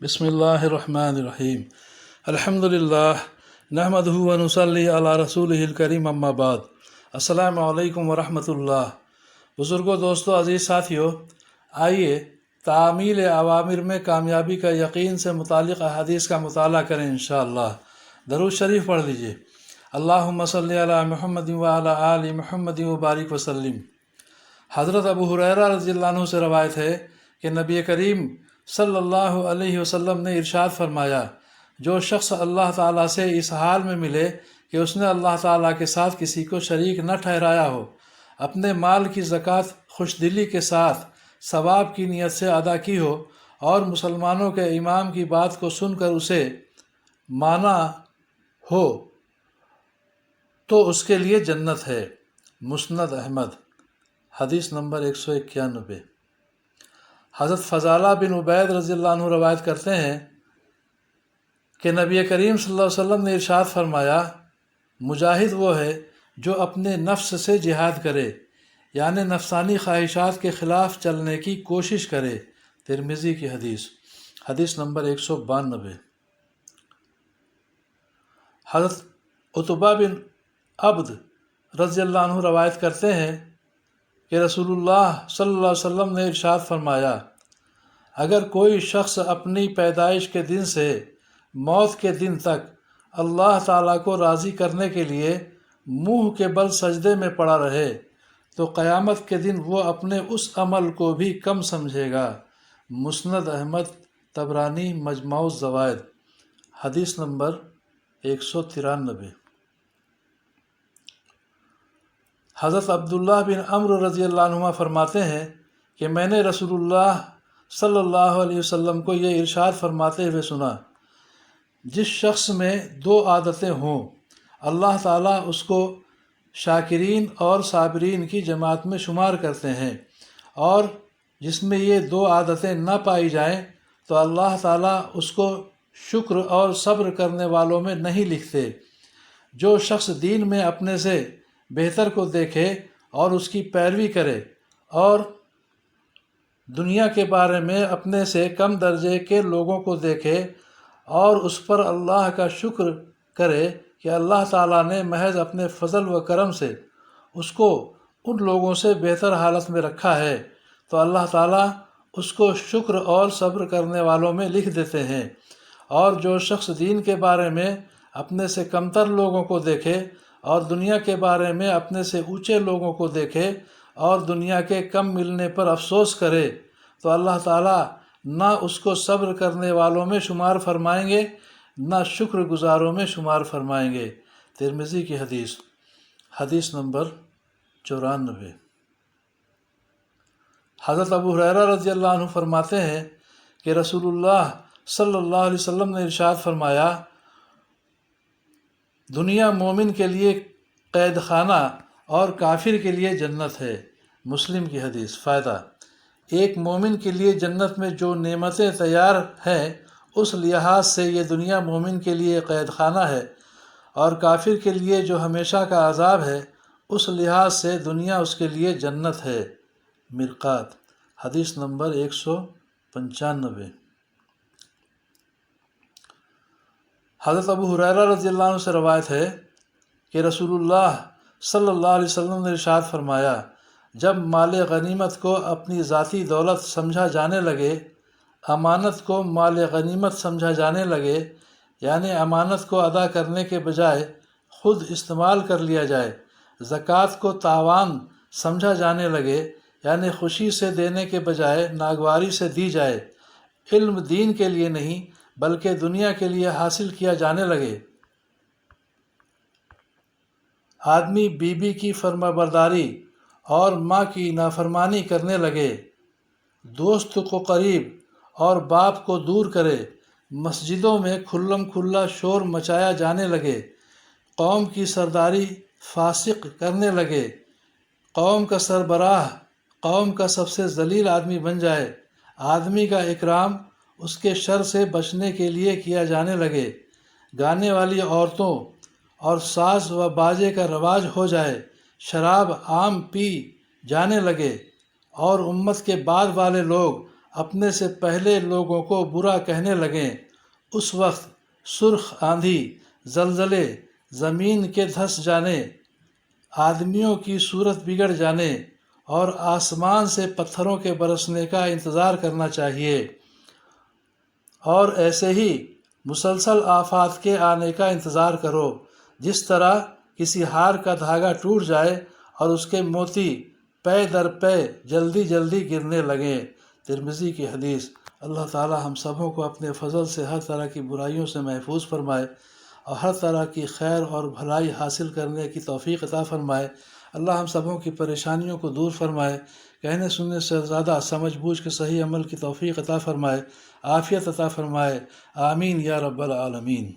बिस्मिल्लाहिर्रहमानिर्रहीम अल्हम्दुलिल्लाह नहमदुहु व नुसल्ली अला रसूलिहिल करीम अम्मा बाद। अस्सलामु अलैकुम व रहमतुल्लाह। बुज़ुर्गों, दोस्तों, अज़ीज़ साथियों, आइए तामील अवामिर में कामयाबी का यकीन से मुतालिक अहादीस का मुताला करें इंशाअल्लाह। दरूद शरीफ पढ़ लीजिए। अल्लाहुम्मा सल्ली अला मुहम्मद व अला आलि मुहम्मद व बारिक वसल्लिम। हज़रत अबू हुरैरा रज़ियल्लाहु अन्हु से रवायत है कि नबी करीम सल्लल्लाहु अलैहि वसल्लम ने इरशाद फरमाया, जो शख्स अल्लाह ताला से इस हाल में मिले कि उसने अल्लाह ताला के साथ किसी को शरीक न ठहराया हो, अपने माल की ज़कात खुशदिली के साथ सवाब की नीयत से अदा की हो और मुसलमानों के इमाम की बात को सुनकर उसे माना हो, तो उसके लिए जन्नत है। मुस्नद अहमद, हदीस नंबर 191। हज़रत फ़ज़ाला बिन उबैद रज़ियल्लाहु अन्हु रवायत करते हैं कि नबी करीम सल्लल्लाहु अलैहि वसल्लम ने इरशाद फरमाया, मुजाहिद वो है जो अपने नफ्स से जिहाद करे, यानी नफसानी ख्वाहिशात के ख़िलाफ़ चलने की कोशिश करे। तिरमिज़ी की हदीस, हदीस नंबर 192। हज़रत उतबा बिन अब्द रज़ियल्लाहु अन्हु रवायत करते हैं कि रसूलुल्लाह सल्लल्लाहु अलैहि वसल्लम ने इरशाद फरमाया, अगर कोई शख्स अपनी पैदाइश के दिन से मौत के दिन तक अल्लाह ताला को राज़ी करने के लिए मुंह के बल सजदे में पड़ा रहे, तो क़यामत के दिन वो अपने उस अमल को भी कम समझेगा। मुस्नद अहमद, तबरानी, मजमाउ ज़वाइद, हदीस नंबर 193। हज़रत अब्दुल्लाह बिन अम्र रज़ियल्लाहु अन्हुमा फरमाते हैं कि मैंने रसूलुल्लाह सल्लल्लाहु अलैहि वसल्लम को ये इरशाद फरमाते हुए सुना, जिस शख्स में दो आदतें हों, अल्लाह ताला उसको शाकिरीन और साबिरीन की जमात में शुमार करते हैं, और जिसमें ये दो आदतें न पाई जाएं तो अल्लाह ताला उसको शुक्र और सब्र करने वालों में नहीं लिखते। जो शख्स दीन में अपने से बेहतर को देखे और उसकी पैरवी करे, और दुनिया के बारे में अपने से कम दर्जे के लोगों को देखे और उस पर अल्लाह का शुक्र करे कि अल्लाह ताला ने महज अपने फ़ज़ल व करम से उसको उन लोगों से बेहतर हालत में रखा है, तो अल्लाह ताला उसको शुक्र और सब्र करने वालों में लिख देते हैं। और जो शख्स दीन के बारे में अपने से कमतर लोगों को देखे और दुनिया के बारे में अपने से ऊंचे लोगों को देखे और दुनिया के कम मिलने पर अफसोस करे, तो अल्लाह ताला ना उसको सब्र करने वालों में शुमार फरमाएंगे, ना शुक्र गुज़ारों में शुमार फरमाएंगे। तिरमिज़ी की हदीस, हदीस नंबर 94। हज़रत अबू हुरैरा रज़ियल्लाहु अन्हु फरमाते हैं कि रसूलुल्लाह सल्लल्लाहु अलैहि वसल्लम ने इरशाद फरमाया, दुनिया मोमिन के लिए कैद खाना और काफिर के लिए जन्नत है। मुस्लिम की हदीस। फ़ायदा, एक मोमिन के लिए जन्नत में जो नेमतें तैयार हैं, उस लिहाज से ये दुनिया मोमिन के लिए कैद खाना है, और काफिर के लिए जो हमेशा का अजाब है, उस लिहाज से दुनिया उसके लिए जन्नत है। मिरक़ात, हदीस नंबर 195। हज़रत अबू हुरैरा रज़ियल्लाहु अन्हु से रवायत है कि रसूलुल्लाह सल्लल्लाहु अलैहि वसल्लम ने इरशाद फरमाया, जब माल गनीमत को अपनी ज़ाती दौलत समझा जाने लगे, अमानत को माल गनीमत समझा जाने लगे, यानी अमानत को अदा करने के बजाय ख़ुद इस्तेमाल कर लिया जाए, ज़कात को तावान समझा जाने लगे, यानी खुशी से देने के बजाय नागवारी से दी जाए, इल्म दीन के लिए नहीं बल्कि दुनिया के लिए हासिल किया जाने लगे, आदमी बीबी की फर्माबरदारी और माँ की नाफरमानी करने लगे, दोस्त को करीब और बाप को दूर करे, मस्जिदों में खुल्लम खुल्ला शोर मचाया जाने लगे, कौम की सरदारी फासिक करने लगे, कौम का सरबराह कौम का सबसे जलील आदमी बन जाए, आदमी का इकराम उसके शर से बचने के लिए किया जाने लगे, गाने वाली औरतों और साज व बाजे का रवाज हो जाए, शराब आम पी जाने लगे, और उम्मत के बाद वाले लोग اپنے سے پہلے لوگوں کو برا کہنے لگیں، اس وقت سرخ آندھی، زلزلے، زمین کے دھس جانے، آدمیوں کی صورت بگڑ جانے اور آسمان سے پتھروں کے برسنے کا انتظار کرنا چاہیے، اور ایسے ہی مسلسل آفات کے آنے کا انتظار کرو، جس طرح کسی ہار کا دھاگا ٹوٹ جائے اور اس کے موتی پے در پے جلدی جلدی گرنے لگیں۔ ترمذی کی حدیث۔ اللہ تعالی ہم سبوں کو اپنے فضل سے ہر طرح کی برائیوں سے محفوظ فرمائے اور ہر طرح کی خیر اور بھلائی حاصل کرنے کی توفیق عطا فرمائے۔ اللہ ہم سبوں کی پریشانیوں کو دور فرمائے، کہنے سننے سے زیادہ سمجھ بوجھ کے صحیح عمل کی توفیق عطا فرمائے، عافیت عطا فرمائے، آمین یا رب العالمین۔